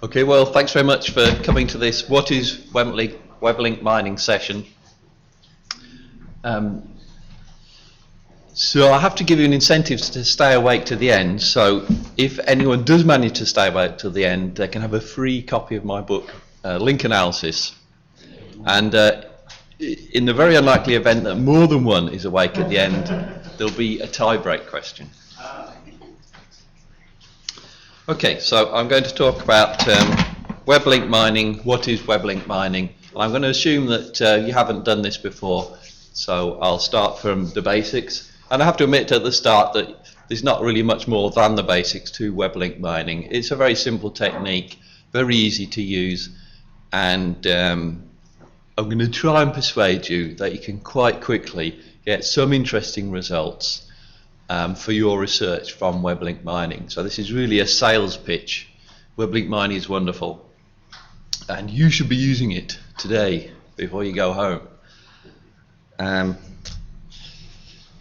Okay, well, thanks very much for coming to this What is Web-link Mining session. So I have to give you an incentive to stay awake to the end. So if anyone does manage to stay awake till the end, they can have a free copy of my book, Link Analysis. And in the very unlikely event that more than one is awake at the end, there'll be a tie-break question. Okay, so I'm going to talk about web-link mining. What is web-link mining? I'm going to assume that you haven't done this before, so I'll start from the basics. And I have to admit at the start that there's not really much more than the basics to web-link mining. It's a very simple technique, very easy to use, and I'm going to try and persuade you that you can quite quickly get some interesting results for your research from web-link mining. So this is really a sales pitch. Web-link mining is wonderful, and you should be using it today before you go home.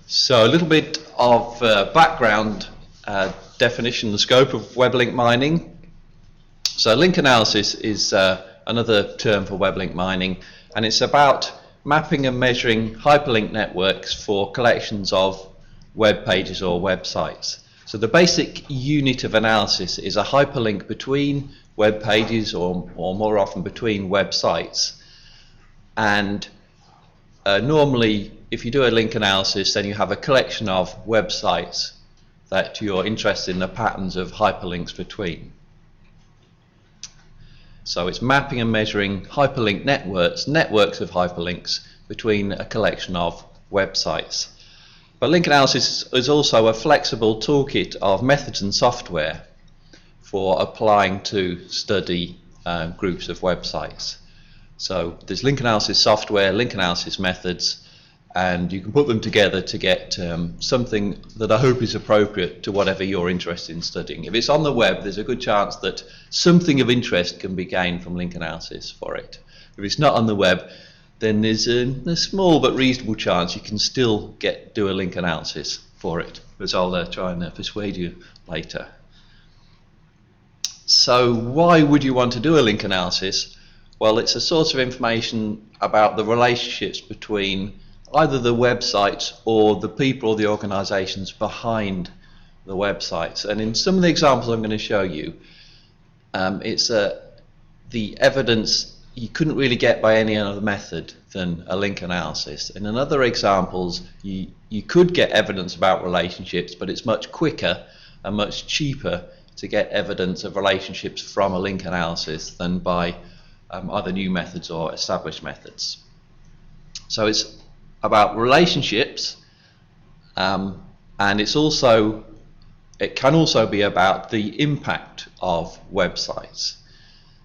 So a little bit of background definition, the scope of web-link mining. So link analysis is another term for web-link mining, and it's about mapping and measuring hyperlink networks for collections of web pages or websites. So the basic unit of analysis is a hyperlink between web pages or more often between websites. And normally if you do a link analysis, then you have a collection of websites that you're interested in the patterns of hyperlinks between. So it's mapping and measuring hyperlink networks of hyperlinks between a collection of websites. But link analysis is also a flexible toolkit of methods and software for applying to study groups of websites. So there's link analysis software, link analysis methods, and you can put them together to get something that I hope is appropriate to whatever you're interested in studying. If it's on the web, there's a good chance that something of interest can be gained from link analysis for it. If it's not on the web, then there's a small but reasonable chance you can still do a link analysis for it, as I'll try and persuade you later. So why would you want to do a link analysis? Well, it's a source of information about the relationships between either the websites or the people or the organizations behind the websites. And in some of the examples I'm going to show you, it's the evidence you couldn't really get by any other method than a link analysis. And in other examples, you could get evidence about relationships, but it's much quicker and much cheaper to get evidence of relationships from a link analysis than by either new methods or established methods. So it's about relationships, and it can also be about the impact of websites.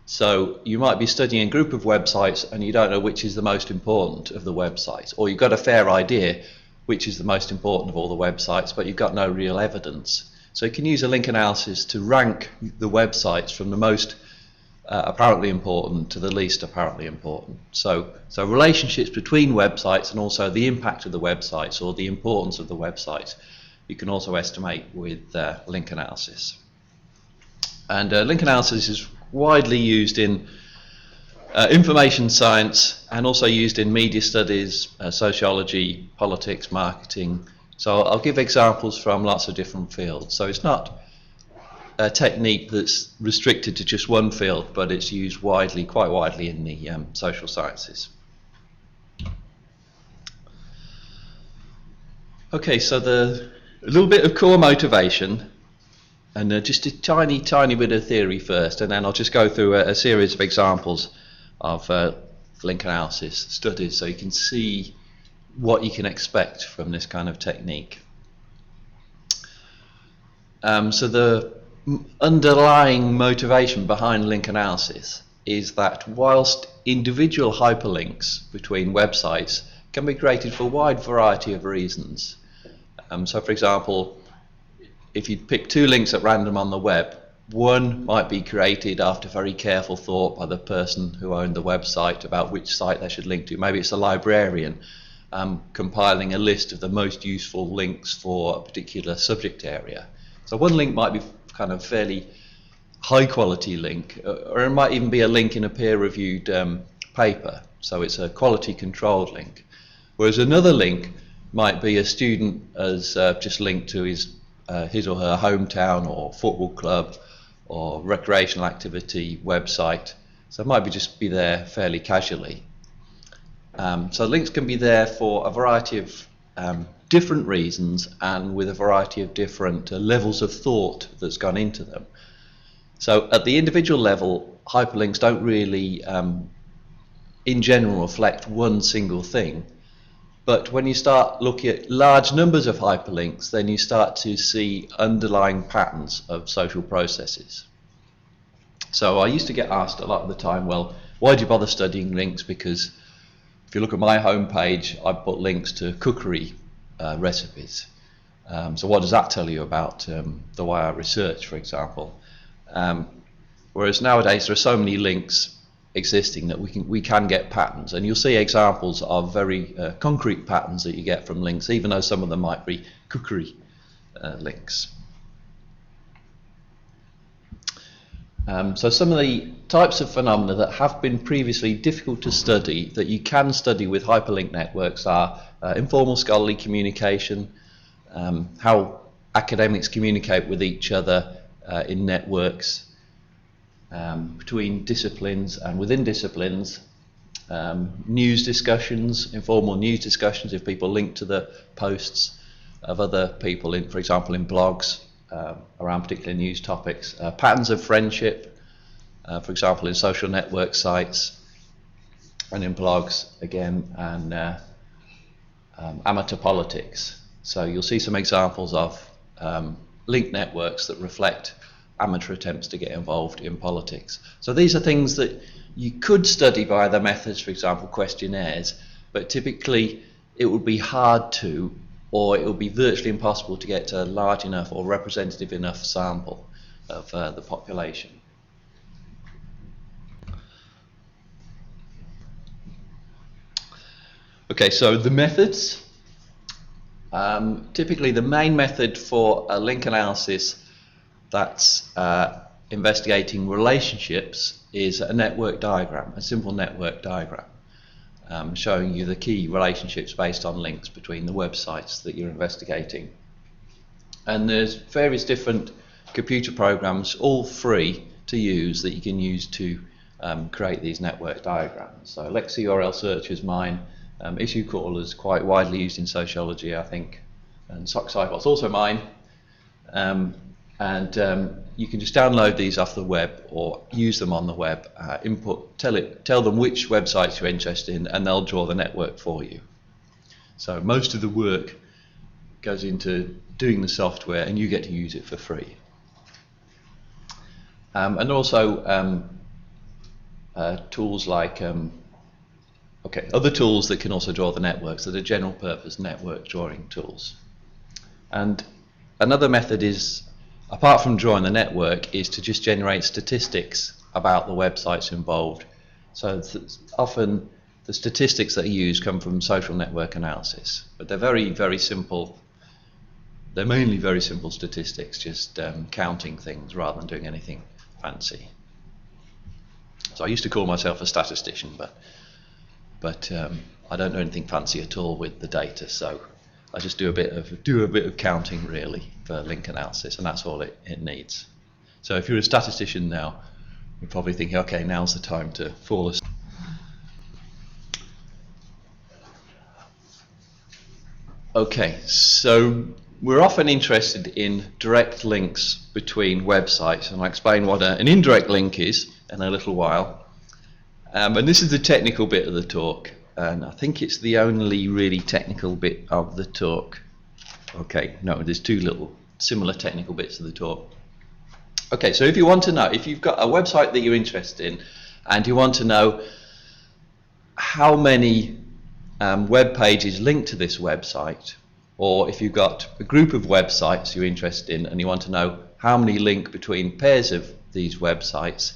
So you might be studying a group of websites and you don't know which is the most important of the websites, or you've got a fair idea which is the most important of all the websites, but you've got no real evidence. So you can use a link analysis to rank the websites from the most apparently important to the least apparently important. So relationships between websites and also the impact of the websites or the importance of the websites you can also estimate with link analysis. And link analysis is widely used in information science and also used in media studies, sociology, politics, marketing. So I'll give examples from lots of different fields. So it's not a technique that's restricted to just one field, but it's used widely, quite widely in the social sciences. Okay, so a little bit of core motivation, and just a tiny bit of theory first, and then I'll just go through a series of examples of link analysis studies so you can see what you can expect from this kind of technique. So the underlying motivation behind link analysis is that whilst individual hyperlinks between websites can be created for a wide variety of reasons. So for example, if you pick two links at random on the web, one might be created after very careful thought by the person who owned the website about which site they should link to. Maybe it's a librarian compiling a list of the most useful links for a particular subject area. So one link might be kind of fairly high quality link, or it might even be a link in a peer-reviewed paper, so it's a quality controlled link. Whereas another link might be a student has just linked to his or her hometown or football club or recreational activity website, so it might just be there fairly casually. So links can be there for a variety of different reasons and with a variety of different levels of thought that's gone into them. So at the individual level, hyperlinks don't really, in general, reflect one single thing. But when you start looking at large numbers of hyperlinks, then you start to see underlying patterns of social processes. So I used to get asked a lot of the time, well, why do you bother studying links? Because if you look at my homepage, I put links to cookery recipes. So what does that tell you about the way I research, for example? Whereas nowadays there are so many links existing that we can get patterns, and you'll see examples of very concrete patterns that you get from links, even though some of them might be cookery links. So some of the types of phenomena that have been previously difficult to study that you can study with hyperlink networks are informal scholarly communication, how academics communicate with each other in networks, between disciplines and within disciplines, news discussions, informal news discussions if people link to the posts of other people, for example in blogs around particular news topics, patterns of friendship, for example in social network sites and in blogs again, and amateur politics. So you'll see some examples of link networks that reflect amateur attempts to get involved in politics. So these are things that you could study via the methods, for example questionnaires, but typically it would be hard to, or it would be virtually impossible to get a large enough or representative enough sample of the population. Okay, so the methods. Typically the main method for a link analysis that's investigating relationships is a network diagram, a simple network diagram, showing you the key relationships based on links between the websites that you're investigating. And there's various different computer programs, all free to use, that you can use to create these network diagrams. So LexURL Search is mine, Issue Crawler is quite widely used in sociology, I think, and SocScipot's also mine. You can just download these off the web or use them on the web, tell them which websites you're interested in, and they'll draw the network for you. So most of the work goes into doing the software and you get to use it for free. And also tools like, other tools that can also draw the networks that are general purpose network drawing tools. And another method is, apart from drawing the network, is to just generate statistics about the websites involved. So often the statistics that are used come from social network analysis, but they're very, very simple. They're mainly very simple statistics, just counting things rather than doing anything fancy. So I used to call myself a statistician, but I don't know anything fancy at all with the data, so I just do a bit of counting really for link analysis, and that's all it needs. So if you're a statistician now, you're probably thinking, okay, now's the time to fall asleep. Okay, so we're often interested in direct links between websites, and I'll explain what an indirect link is in a little while. And this is the technical bit of the talk, and I think it's the only really technical bit of the talk. Okay, no, there's two little similar technical bits of the talk. Okay, so if you want to know, if you've got a website that you're interested in and you want to know how many web pages link to this website, or if you've got a group of websites you're interested in and you want to know how many link between pairs of these websites,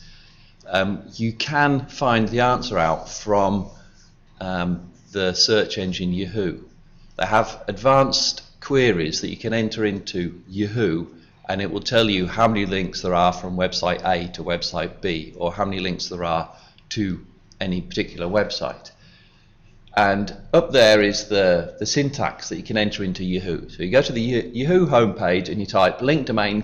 you can find the answer out from the search engine Yahoo. They have advanced queries that you can enter into Yahoo, and it will tell you how many links there are from website A to website B, or how many links there are to any particular website. And up there is the syntax that you can enter into Yahoo. So you go to the Yahoo homepage and you type link domain :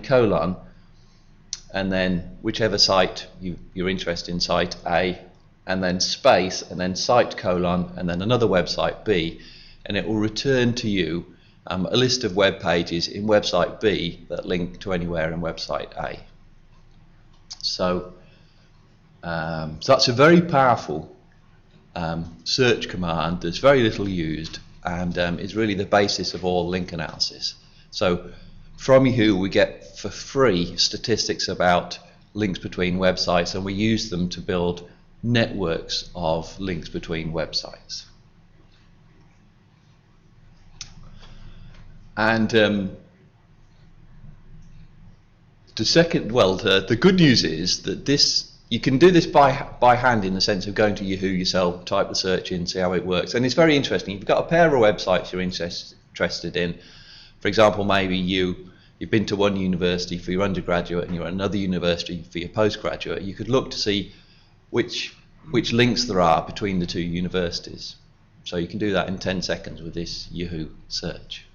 and then whichever site you're interested in, site A, and then space, and then site : and then another website B, and it will return to you a list of web pages in website B that link to anywhere in website A. So, so that's a very powerful search command that's very little used, and is really the basis of all link analysis. So from Yahoo we get for free statistics about links between websites, and we use them to build networks of links between websites. And the good news is that you can do this by hand, in the sense of going to Yahoo yourself, type the search in, see how it works, and it's very interesting. You've got a pair of websites you're interested in. For example, maybe you've been to one university for your undergraduate and you're at another university for your postgraduate. You could look to see which links there are between the two universities. So you can do that in 10 seconds with this Yahoo search.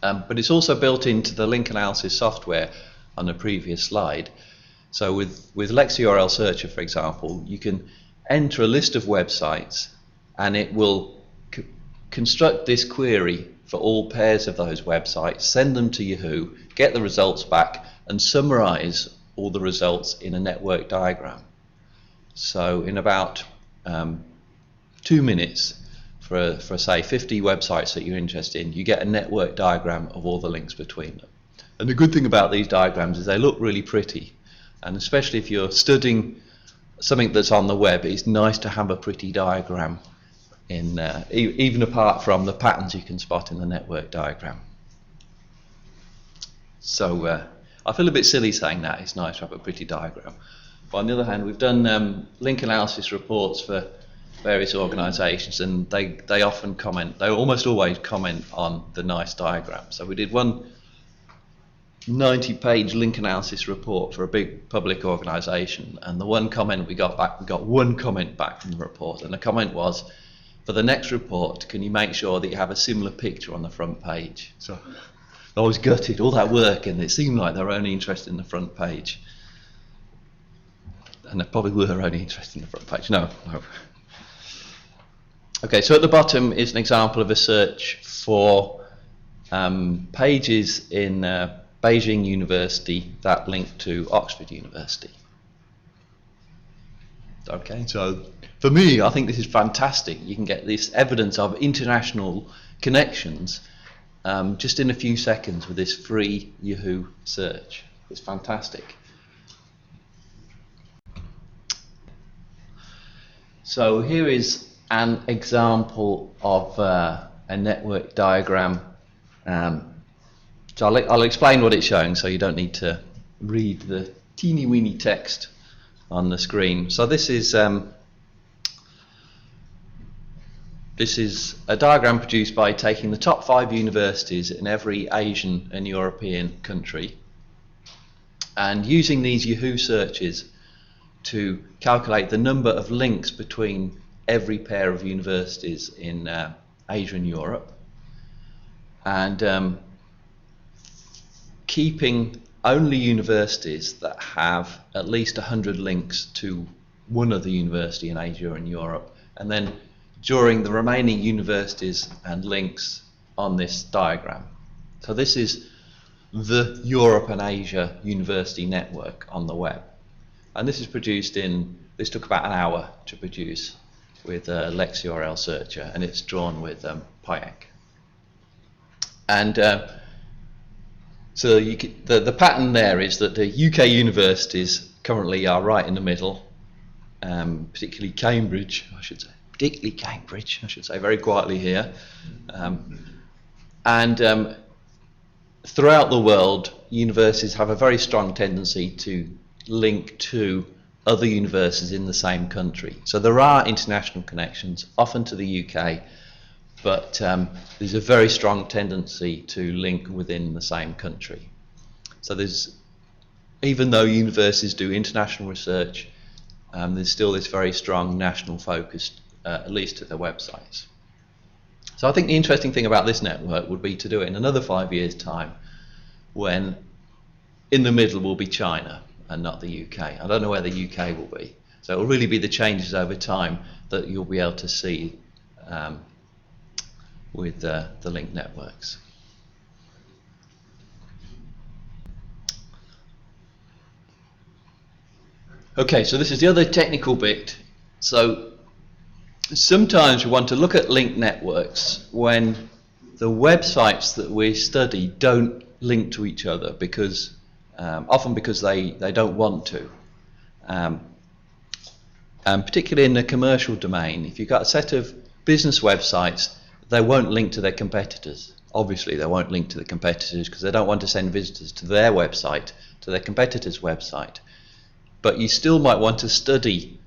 But it's also built into the link analysis software on the previous slide. So with LexURL Searcher, for example, you can enter a list of websites and it will construct this query for all pairs of those websites, send them to Yahoo, get the results back, and summarize all the results in a network diagram. So in about 2 minutes, for say 50 websites that you're interested in, you get a network diagram of all the links between them. And the good thing about these diagrams is they look really pretty, and especially if you're studying something that's on the web, it's nice to have a pretty diagram in, even apart from the patterns you can spot in the network diagram. So I feel a bit silly saying that it's nice to have a pretty diagram. But on the other hand, we've done link analysis reports for various organisations, and they often comment, they almost always comment on the nice diagram. So we did one 90-page link analysis report for a big public organisation, and the one comment we got one comment back from the report, and the comment was, for the next report, can you make sure that you have a similar picture on the front page? So I was gutted, all that work, and it seemed like they were only interested in the front page. And they probably were only interested in the front page. No. Okay, so at the bottom is an example of a search for pages in Beijing University that link to Oxford University. Okay, so for me, I think this is fantastic. You can get this evidence of international connections just in a few seconds with this free Yahoo search. It's fantastic. So here is an example of a network diagram. So I'll explain what it's showing, so you don't need to read the teeny weeny text on the screen. So this is a diagram produced by taking the top 5 universities in every Asian and European country and using these Yahoo searches to calculate the number of links between every pair of universities in Asia and Europe, and keeping only universities that have at least 100 links to one other university in Asia and Europe, and then drawing the remaining universities and links on this diagram. So this is the Europe and Asia university network on the web, and this is produced this took about an hour to produce with LexURL Searcher, and it's drawn with Pyank. And so the pattern there is that the UK universities currently are right in the middle, particularly Cambridge, I should say very quietly here. And throughout the world, universities have a very strong tendency to link to other universities in the same country. So there are international connections, often to the UK, but there's a very strong tendency to link within the same country. So even though universities do international research, there's still this very strong national focus, at least to their websites. So I think the interesting thing about this network would be to do it in another 5 years' time, when in the middle will be China and not the UK. I don't know where the UK will be. So it will really be the changes over time that you'll be able to see with the linked networks. Okay, so this is the other technical bit. So sometimes we want to look at linked networks when the websites that we study don't link to each other, because often because they don't want to. And particularly in the commercial domain, if you've got a set of business websites, they won't link to their competitors. Obviously they won't link to the competitors because they don't want to send visitors to their website, to their competitor's website. But you still might want to study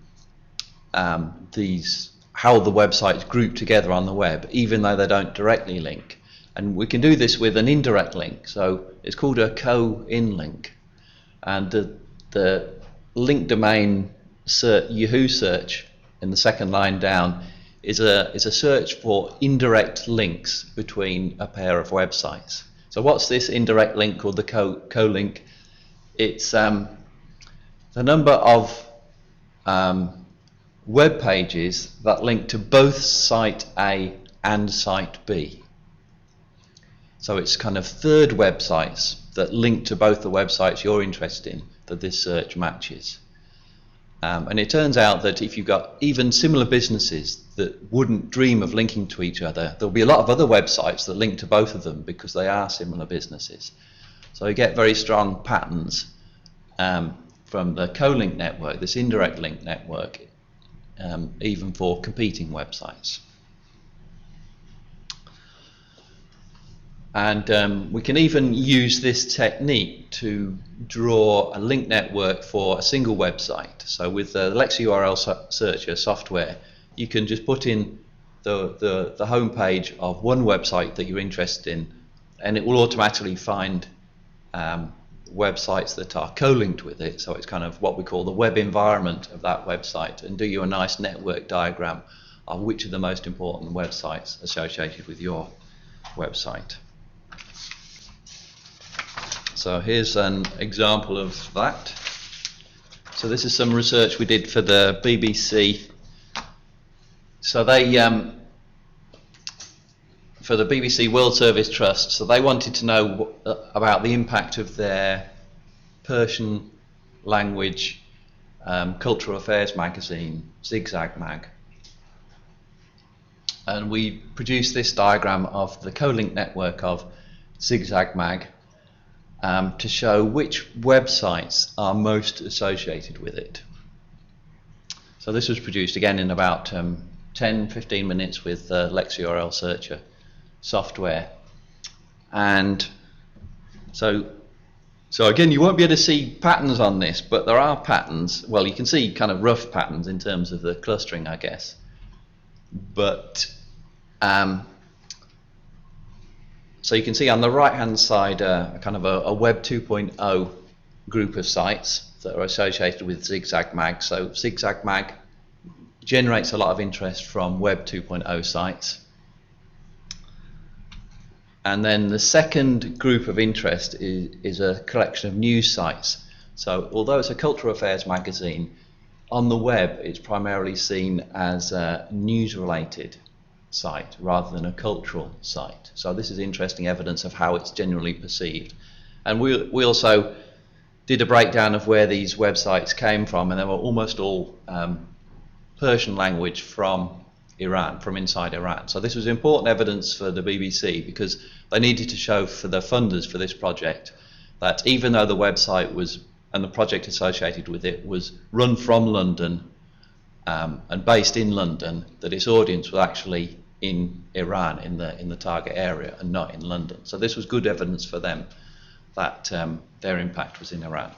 how the websites group together on the web, even though they don't directly link. And we can do this with an indirect link. So it's called a Co-inlink. And the link domain Yahoo search in the second line down is a search for indirect links between a pair of websites. So what's this indirect link called the co-link? It's the number of web pages that link to both site A and site B. So it's kind of third websites that link to both the websites you're interested in that this search matches. And it turns out that if you've got even similar businesses that wouldn't dream of linking to each other, there'll be a lot of other websites that link to both of them because they are similar businesses. So you get very strong patterns from the co-link network, this indirect link network, even for competing websites. And we can even use this technique to draw a link network for a single website. So with the Lex URL searcher software, you can just put in the home page of one website that you're interested in, and it will automatically find websites that are co-linked with it. So it's kind of what we call the web environment of that website, and do you a nice network diagram of which are the most important websites associated with your website. So here's an example of that. So this is some research we did for the BBC. So they, for the BBC World Service Trust, so they wanted to know about the impact of their Persian language cultural affairs magazine, Zigzag Mag. And we produced this diagram of the co-link network of Zigzag Mag to show which websites are most associated with it. So this was produced again in about 10-15 minutes with Lex URL searcher software. And so again, you won't be able to see patterns on this, but there are patterns. Well, you can see kind of rough patterns in terms of the clustering, I guess. But so you can see on the right hand side kind of a Web 2.0 group of sites that are associated with Zigzag Mag. So Zigzag Mag generates a lot of interest from Web 2.0 sites. And then the second group of interest is a collection of news sites. So although it's a cultural affairs magazine, on the web it's primarily seen as a news related site rather than a cultural site. So this is interesting evidence of how it's generally perceived. And we also did a breakdown of where these websites came from, and they were almost all Persian language from Iran, from inside Iran. So this was important evidence for the BBC because they needed to show for the funders for this project that even though the website was, and the project associated with it was run from London and based in London, that its audience was actually in Iran, in the target area, and not in London. So this was good evidence for them that their impact was in Iran.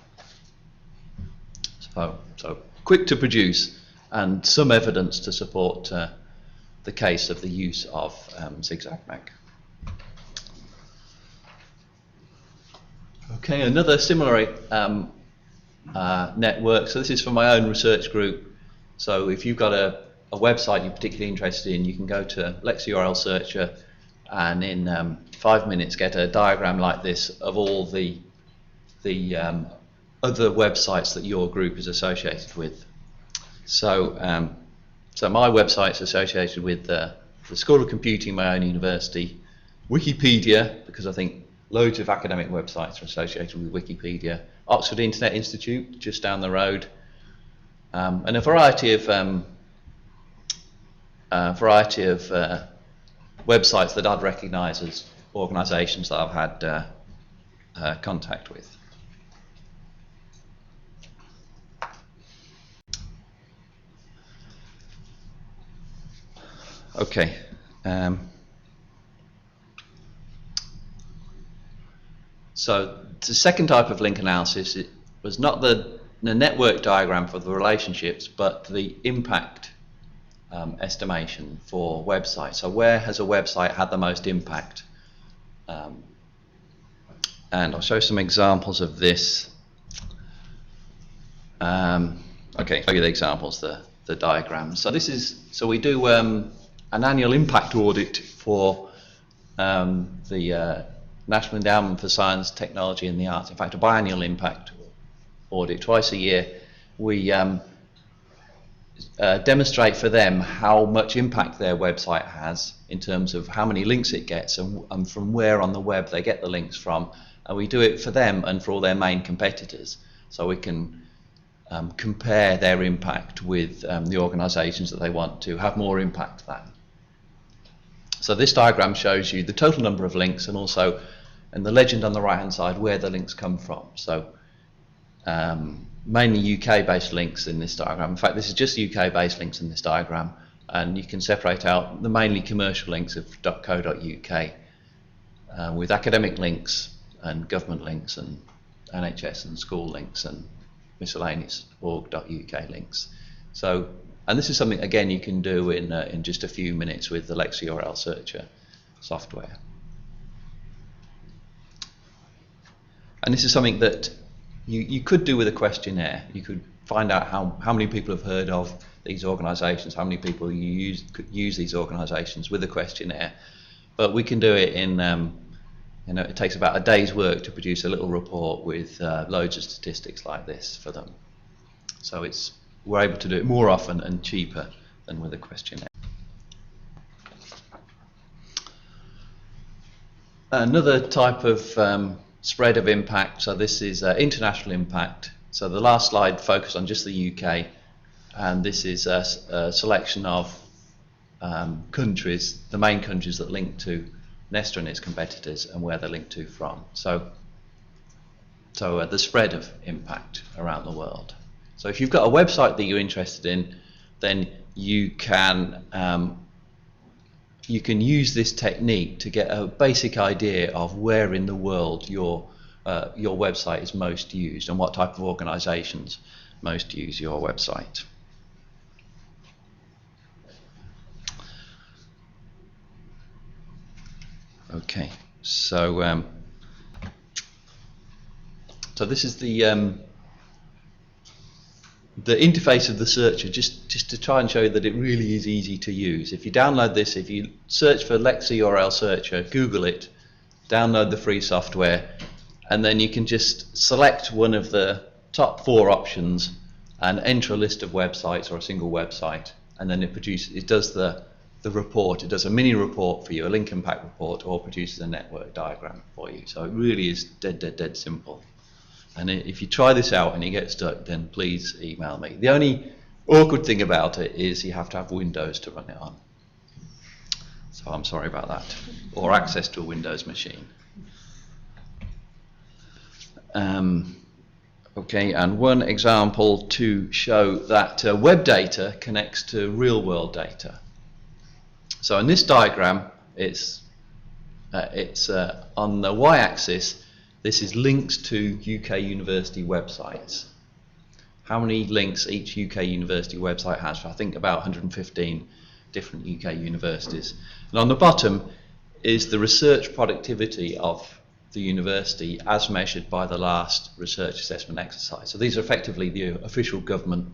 So quick to produce and some evidence to support the case of the use of Zigzag Mag. Okay, another similar network. So this is from my own research group. So if you've got a website you're particularly interested in, you can go to Lex URL Searcher and in 5 minutes get a diagram like this of all the other websites that your group is associated with. So, so my website's associated with the School of Computing, my own university, Wikipedia, because I think loads of academic websites are associated with Wikipedia, Oxford Internet Institute, just down the road, and a variety of websites that I'd recognise as organisations that I've had contact with. Okay. So the second type of link analysis, it was not the network diagram for the relationships, but the impact estimation for websites. So where has a website had the most impact? And I'll show some examples of this. Okay, show you the examples, the diagrams. So this is, so we do an annual impact audit for the National Endowment for Science, Technology and the Arts. In fact, a biannual impact audit twice a year. We demonstrate for them how much impact their website has in terms of how many links it gets and from where on the web they get the links from. And we do it for them and for all their main competitors, so we can compare their impact with the organisations that they want to have more impact than. So this diagram shows you the total number of links and also, and the legend on the right hand side, where the links come from. So mainly UK based links in this diagram. In fact, this is just UK based links in this diagram, and you can separate out the mainly commercial links of .co.uk with academic links and government links and NHS and school links and miscellaneous org.uk links. So, and this is something again you can do in just a few minutes with the Lex URL Searcher software. And this is something that you could do with a questionnaire. You could find out how many people have heard of these organisations, how many people could use these organisations with a questionnaire. But we can do it in, it takes about a day's work to produce a little report with loads of statistics like this for them. So we're able to do it more often and cheaper than with a questionnaire. Another type of spread of impact, so this is international impact. So the last slide focused on just the UK, and this is a selection of countries, the main countries that link to Nesta and its competitors and where they're linked to from. So the spread of impact around the world. So if you've got a website that you're interested in, then you can use this technique to get a basic idea of where in the world your website is most used and what type of organisations most use your website. Okay, so this is the interface of the searcher, just to try and show you that it really is easy to use. If you download this, if you search for Lex URL Searcher, Google it, download the free software, and then you can just select one of the top 4 options and enter a list of websites or a single website, and then it does the report. It does a mini report for you, a link impact report, or produces a network diagram for you. So it really is dead simple. And if you try this out and you get stuck, then please email me. The only awkward thing about it is you have to have Windows to run it on. So I'm sorry about that. Or access to a Windows machine. Okay, and one example to show that web data connects to real world data. So in this diagram, it's on the y-axis. This is links to UK university websites. How many links each UK university website has? I think about 115 different UK universities. And on the bottom is the research productivity of the university as measured by the last research assessment exercise. So these are effectively the official government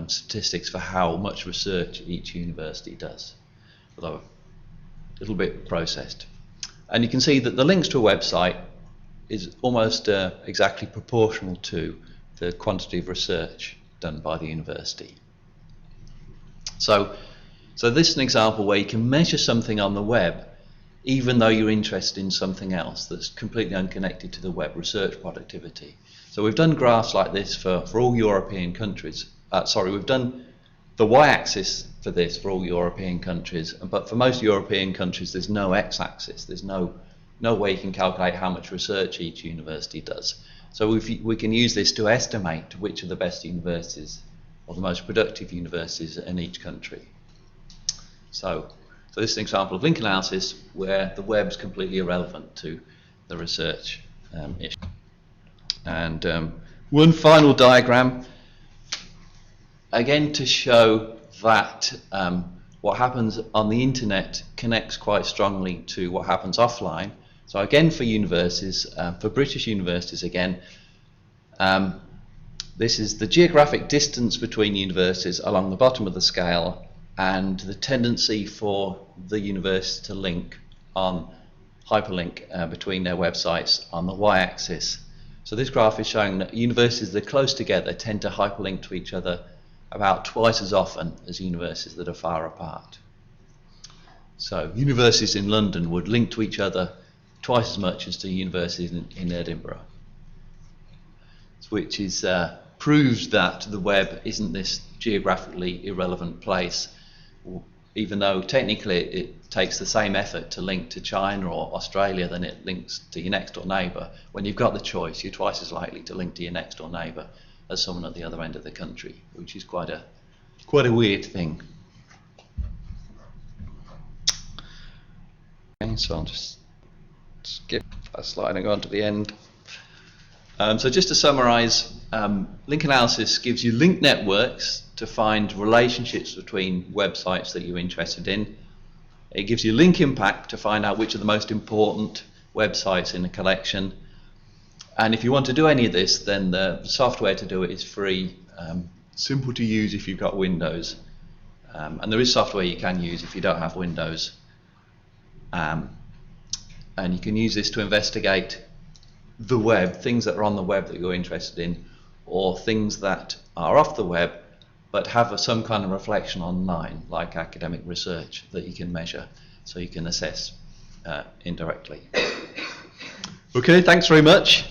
statistics for how much research each university does, although a little bit processed. And you can see that the links to a website is almost exactly proportional to the quantity of research done by the university. So this is an example where you can measure something on the web even though you're interested in something else that's completely unconnected to the web, research productivity. So we've done graphs like this for all European countries. We've done the y-axis for this for all European countries, but for most European countries there's no x-axis. There's no way you can calculate how much research each university does. So we can use this to estimate which are the best universities or the most productive universities in each country. So this is an example of link analysis where the web's completely irrelevant to the research issue. And one final diagram, again to show that what happens on the internet connects quite strongly to what happens offline. So again for universities, for British universities again, this is the geographic distance between universities along the bottom of the scale and the tendency for the university to link on hyperlink between their websites on the y-axis. So this graph is showing that universities that are close together tend to hyperlink to each other about twice as often as universities that are far apart. So universities in London would link to each other twice as much as the universities in Edinburgh, which is proves that the web isn't this geographically irrelevant place, even though technically it takes the same effort to link to China or Australia than it links to your next door neighbour. When you've got the choice, you're twice as likely to link to your next door neighbour as someone at the other end of the country, which is quite a weird thing. Okay, so I'll just skip that slide and go on to the end. So just to summarise, link analysis gives you link networks to find relationships between websites that you're interested in. It gives you link impact to find out which are the most important websites in the collection. And if you want to do any of this, then the software to do it is free, simple to use if you've got Windows. And there is software you can use if you don't have Windows. And you can use this to investigate the web, things that are on the web that you're interested in, or things that are off the web but have some kind of reflection online, like academic research that you can measure, so you can assess indirectly. Okay, thanks very much.